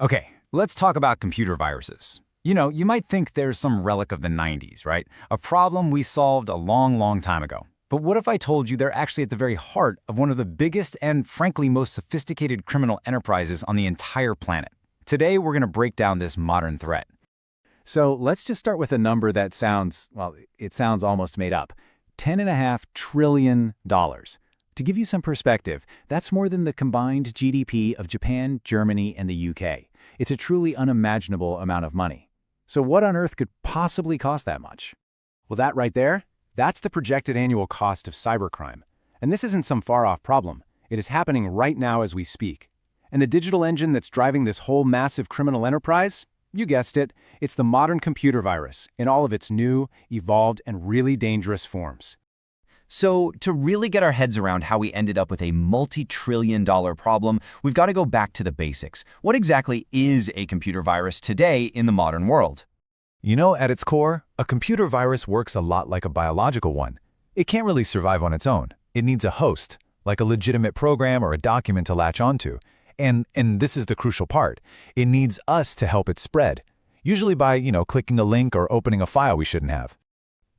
Okay, let's talk about computer viruses. You might think there's some relic of the 90s, right? A problem we solved a long, long time ago. But what if I told you they're actually at the very heart of one of the biggest and, frankly, most sophisticated criminal enterprises on the entire planet? Today, we're going to break down this modern threat. So let's just start with a number that sounds, well, it sounds almost made up. $10.5 trillion. To give you some perspective, that's more than the combined GDP of Japan, Germany, and the UK. It's a truly unimaginable amount of money. So what on earth could possibly cost that much? Well, that right there, that's the projected annual cost of cybercrime. And this isn't some far-off problem. It is happening right now as we speak. And the digital engine that's driving this whole massive criminal enterprise? You guessed it, it's the modern computer virus in all of its new, evolved, and really dangerous forms. So, to really get our heads around how we ended up with a multi-trillion-dollar problem, we've got to go back to the basics. What exactly is a computer virus today in the modern world? At its core, a computer virus works a lot like a biological one. It can't really survive on its own. It needs a host, like a legitimate program or a document to latch onto. And this is the crucial part. It needs us to help it spread, usually by, clicking a link or opening a file we shouldn't have.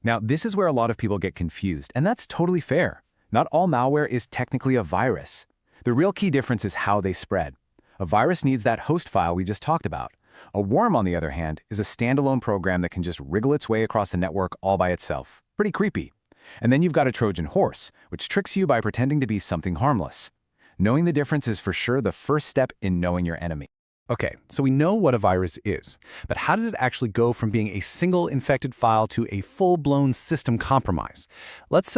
Now, this is where a lot of people get confused, and that's totally fair. Not all malware is technically a virus. The real key difference is how they spread. A virus needs that host file we just talked about. A worm, on the other hand, is a standalone program that can just wriggle its way across the network all by itself. Pretty creepy. And then you've got a Trojan horse, which tricks you by pretending to be something harmless. Knowing the difference is for sure the first step in knowing your enemy. Okay, so we know what a virus is, but how does it actually go from being a single infected file to a full-blown system compromise? Let's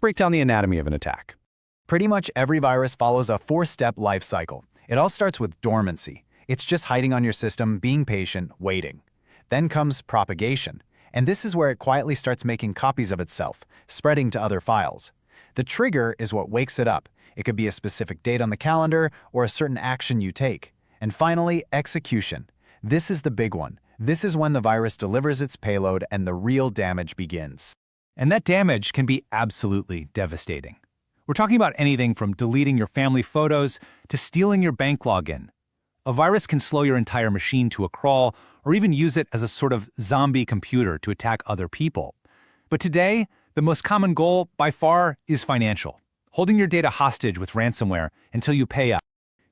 break down the anatomy of an attack. Pretty much every virus follows a four-step life cycle. It all starts with dormancy. It's just hiding on your system, being patient, waiting. Then comes propagation, and this is where it quietly starts making copies of itself, spreading to other files. The trigger is what wakes it up. It could be a specific date on the calendar or a certain action you take. And finally, execution. This is the big one. This is when the virus delivers its payload and the real damage begins. And that damage can be absolutely devastating. We're talking about anything from deleting your family photos to stealing your bank login. A virus can slow your entire machine to a crawl or even use it as a sort of zombie computer to attack other people. But today, the most common goal, by far, is financial. Holding your data hostage with ransomware until you pay up.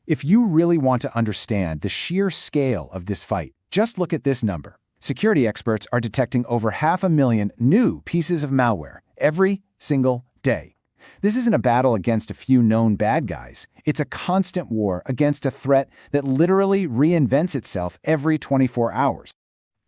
If you really want to understand the sheer scale of this fight, just look at this number. Security experts are detecting over 500,000 new pieces of malware every single day. This isn't a battle against a few known bad guys. It's a constant war against a threat that literally reinvents itself every 24 hours.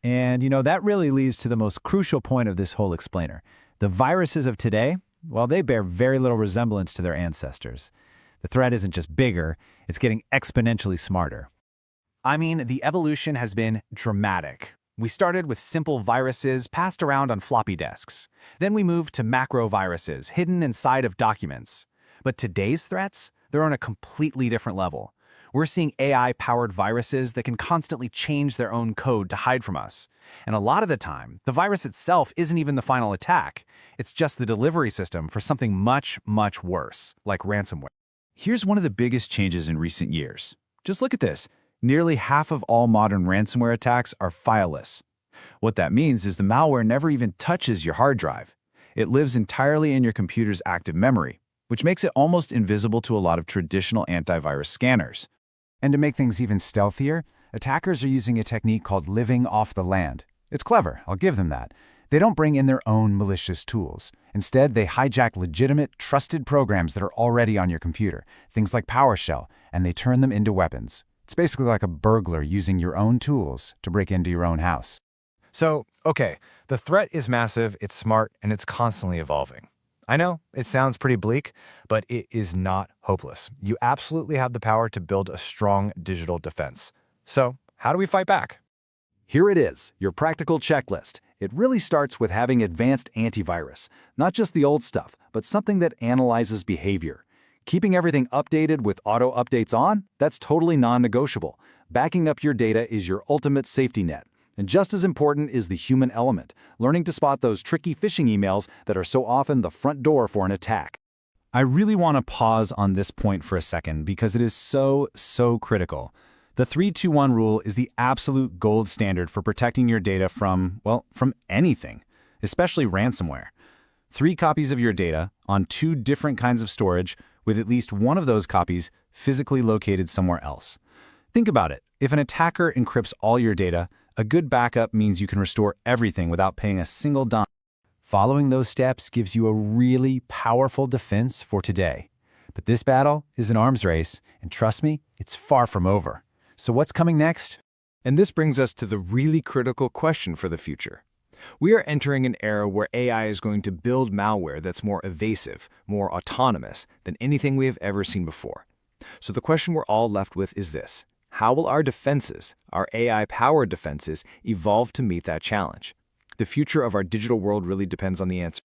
And that really leads to the most crucial point of this whole explainer. The viruses of today, well, they bear very little resemblance to their ancestors. The threat isn't just bigger, it's getting exponentially smarter. I mean, the evolution has been dramatic. We started with simple viruses passed around on floppy disks. Then we moved to macro viruses hidden inside of documents. But today's threats, they're on a completely different level. We're seeing AI-powered viruses that can constantly change their own code to hide from us. And a lot of the time, the virus itself isn't even the final attack. It's just the delivery system for something much, much worse, like ransomware. Here's one of the biggest changes in recent years. Just look at this. Nearly half of all modern ransomware attacks are fileless. What that means is the malware never even touches your hard drive. It lives entirely in your computer's active memory, which makes it almost invisible to a lot of traditional antivirus scanners. And to make things even stealthier, attackers are using a technique called living off the land. It's clever, I'll give them that. They don't bring in their own malicious tools. Instead, they hijack legitimate, trusted programs that are already on your computer, things like PowerShell, and they turn them into weapons. It's basically like a burglar using your own tools to break into your own house. So, okay, the threat is massive, it's smart, and it's constantly evolving. I know, it sounds pretty bleak, but it is not hopeless. You absolutely have the power to build a strong digital defense. So, how do we fight back? Here it is, your practical checklist. It really starts with having advanced antivirus, not just the old stuff, but something that analyzes behavior. Keeping everything updated with auto updates on, that's totally non-negotiable. Backing up your data is your ultimate safety net. And just as important is the human element, learning to spot those tricky phishing emails that are so often the front door for an attack. I really want to pause on this point for a second because it is so critical. The 3-2-1 rule is the absolute gold standard for protecting your data from, well, from anything, especially ransomware. 3 copies of your data on 2 different kinds of storage with at least one of those copies physically located somewhere else. Think about it. If an attacker encrypts all your data, a good backup means you can restore everything without paying a single dime. Following those steps gives you a really powerful defense for today. But this battle is an arms race, and trust me, it's far from over. So what's coming next? And this brings us to the really critical question for the future. We are entering an era where AI is going to build malware that's more evasive, more autonomous than anything we have ever seen before. So the question we're all left with is this: how will our defenses, our AI-powered defenses, evolve to meet that challenge? The future of our digital world really depends on the answer.